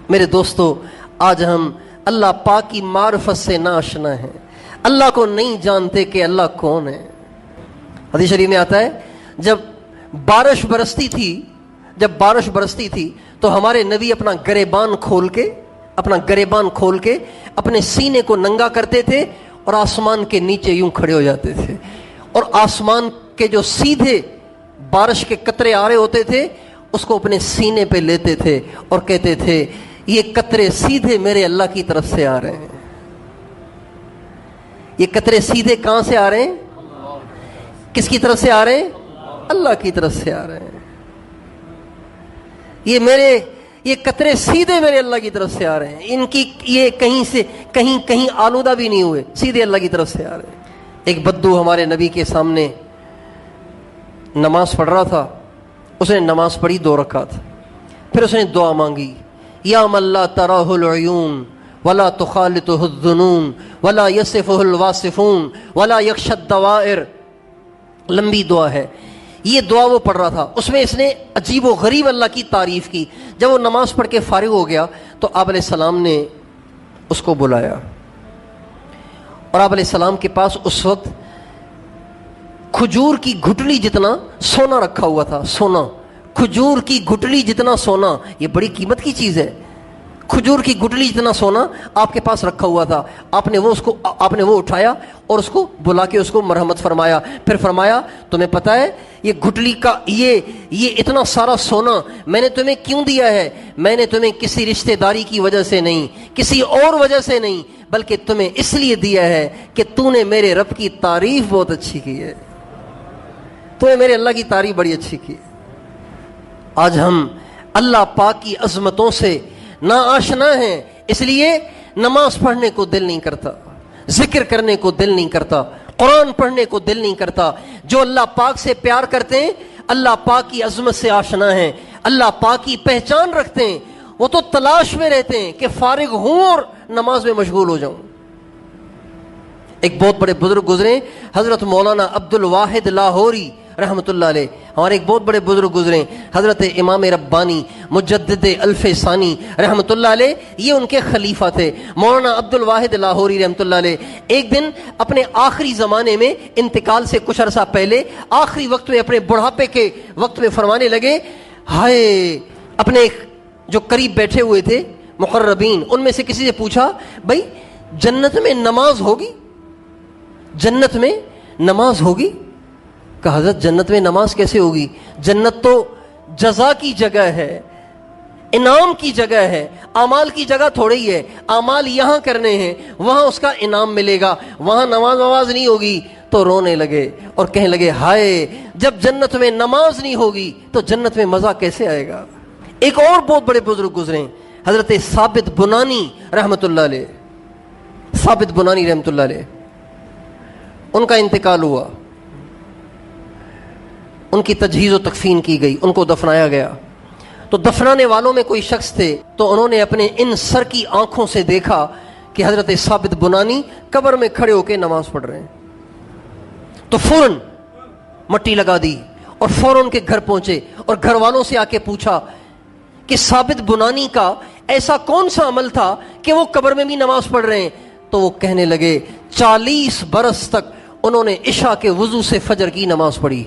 میرے دوستو، آج ہم اللہ پاک کی معرفت سے ناآشنا ہیں، اللہ کو نہیں جانتے کہ اللہ کون ہے۔ حدیث شریف میں آتا ہے جب بارش برستی تھی تو ہمارے نبی اپنا گریبان کھول کے اپنے سینے کو ننگا کرتے تھے اور آسمان کے نیچے یوں کھڑے ہو جاتے تھے، اور آسمان کے جو سیدھے بارش کے قطرے آ رہے ہوتے تھے اس کو اپنے سینے پہ لیتے تھے اور کہتے تھے یہ قطرے سیدھے میرے اللہ کی طرف سے آ رہے ہیں۔ یہ قطرے سیدھے کہاں سے آ رہے ہیں؟ کس کی طرف سے آ رہے ہیں؟ اللہ کی طرف سے آ رہے ہیں۔ یہ قطرے سیدھے میرے اللہ کی طرف سے آ رہے ہیں، ان کی یہ کہیں آلودہ بھی نہیں ہوئے، سیدھے اللہ کی طرف سے آ رہے ہیں۔ ایک بدو ہمارے نبی کے سامنے نماز پڑھ رہا تھا، اس نے نماز پڑھی 2 رکعت، پھر اس نے دعا مانگی، یا من لا تراہ العیون ولا تخالطہ الظنون ولا یصفہ الواصفون ولا یخشی الدوائر، لمبی دعا ہے۔ یہ دعا وہ پڑھ رہا تھا، اس میں اس نے عجیب و غریب اللہ کی تعریف کی۔ جب وہ نماز پڑھ کے فارغ ہو گیا تو آپ علیہ السلام نے اس کو بلایا، اور آپ علیہ السلام کے پاس اس وقت کھجور کی گھٹلی جتنا سونا رکھا ہوا تھا، سونا، کھجور کی گھٹلی جتنا سونا، یہ بڑی قیمت کی چیز ہے، کھجور کی گٹلی جتنا سونا آپ کے پاس رکھا ہوا تھا۔ آپ نے وہ اٹھایا اور اس کو بلا کے اس کو مرحمت فرمایا، پھر فرمایا تمہیں پتہ ہے یہ گٹلی کا یہ اتنا سارا سونا میں نے تمہیں کیوں دیا ہے؟ میں نے تمہیں کسی رشتہ داری کی وجہ سے نہیں، کسی اور وجہ سے نہیں، بلکہ تمہیں اس لیے دیا ہے کہ تو نے میرے رب کی تعریف بہت اچھی کی ہے، تو نے میرے اللہ کی تعریف بڑی اچھی کی ہے۔ آج ہم اللہ پاک کی عظمتوں سے ناآشنا ہیں، اس لیے نماز پڑھنے کو دل نہیں کرتا، ذکر کرنے کو دل نہیں کرتا، قرآن پڑھنے کو دل نہیں کرتا۔ جو اللہ پاک سے پیار کرتے ہیں، اللہ پاک کی عظمت سے آشنا ہیں، اللہ پاک کی پہچان رکھتے ہیں، وہ تو تلاش میں رہتے ہیں کہ فارغ ہوں اور نماز میں مشغول ہو جاؤں۔ ایک بہت بڑے بزرگ گزرے، حضرت مولانا عبد الواحد لاہوری رحمۃ اللہ علیہ، ہمارے ایک بہت بڑے بزرگ گزرے، حضرت امام ربانی مجدد الف ثانی رحمۃ اللہ علیہ، یہ ان کے خلیفہ تھے مولانا عبد الواحد لاہوری رحمۃ اللہ علیہ۔ ایک دن اپنے آخری زمانے میں، انتقال سے کچھ عرصہ پہلے، آخری وقت میں، اپنے بڑھاپے کے وقت میں فرمانے لگے، ہائے، اپنے جو قریب بیٹھے ہوئے تھے مقربین، ان میں سے کسی سے پوچھا، بھائی جنت میں نماز ہوگی؟ جنت میں نماز ہوگی؟ کہا حضرت جنت میں نماز کیسے ہوگی؟ جنت تو جزا کی جگہ ہے، انعام کی جگہ ہے، اعمال کی جگہ تھوڑی ہے۔ اعمال یہاں کرنے ہیں، وہاں اس کا انعام ملے گا، وہاں نماز نہیں ہوگی۔ تو رونے لگے اور کہنے لگے، ہائے، جب جنت میں نماز نہیں ہوگی تو جنت میں مزہ کیسے آئے گا؟ ایک اور بہت بڑے بزرگ گزرے، حضرت ثابت بنانی رحمۃ اللہ علیہ، ثابت بنانی رحمۃ اللہ علیہ، ان کا انتقال ہوا، ان کی تجہیز و تکفین کی گئی، ان کو دفنایا گیا۔ تو دفنانے والوں میں کوئی شخص تھے، تو انہوں نے اپنے ان سر کی آنکھوں سے دیکھا کہ حضرت ثابت بنانی قبر میں کھڑے ہو کے نماز پڑھ رہے ہیں، تو فوراً مٹی لگا دی اور فوراً کے گھر پہنچے اور گھر والوں سے آ کے پوچھا کہ ثابت بنانی کا ایسا کون سا عمل تھا کہ وہ قبر میں بھی نماز پڑھ رہے ہیں؟ تو وہ کہنے لگے 40 برس تک انہوں نے عشاء کے وضو سے فجر کی نماز پڑھی،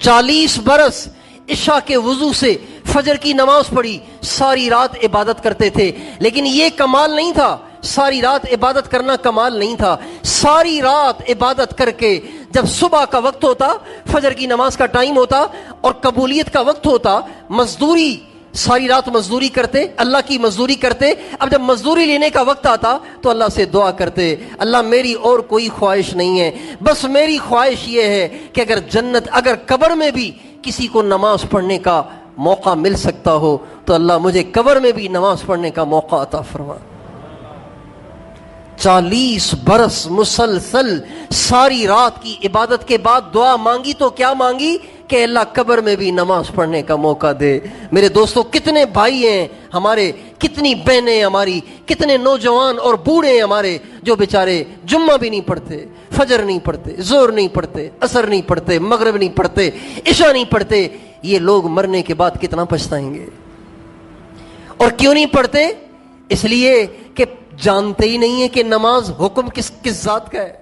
40 برس عشاء کے وضو سے فجر کی نماز پڑھی، ساری رات عبادت کرتے تھے۔ لیکن یہ کمال نہیں تھا، ساری رات عبادت کرنا کمال نہیں تھا، ساری رات عبادت کر کے جب صبح کا وقت ہوتا، فجر کی نماز کا ٹائم ہوتا اور قبولیت کا وقت ہوتا، مزدوری، ساری رات مزدوری کرتے، اللہ کی مزدوری کرتے، اب جب مزدوری لینے کا وقت آتا تو اللہ سے دعا کرتے، اللہ میری اور کوئی خواہش نہیں ہے، بس میری خواہش یہ ہے کہ اگر قبر میں بھی کسی کو نماز پڑھنے کا موقع مل سکتا ہو تو اللہ مجھے قبر میں بھی نماز پڑھنے کا موقع عطا فرما۔ 40 برس مسلسل ساری رات کی عبادت کے بعد دعا مانگی تو کیا مانگی کہ اللہ قبر میں بھی نماز پڑھنے کا موقع دے۔ میرے دوستو، کتنے بھائی ہیں ہمارے، کتنی بہنیں ہماری، کتنے نوجوان اور بوڑھے ہیں ہمارے جو بیچارے جمعہ بھی نہیں پڑھتے، فجر نہیں پڑھتے، ظہر نہیں پڑھتے، عصر نہیں پڑھتے، مغرب نہیں پڑھتے، عشاء نہیں پڑھتے۔ یہ لوگ مرنے کے بعد کتنا پچھتائیں گے۔ اور کیوں نہیں پڑھتے؟ اس لیے کہ جانتے ہی نہیں ہے کہ نماز حکم کس ذات کا ہے.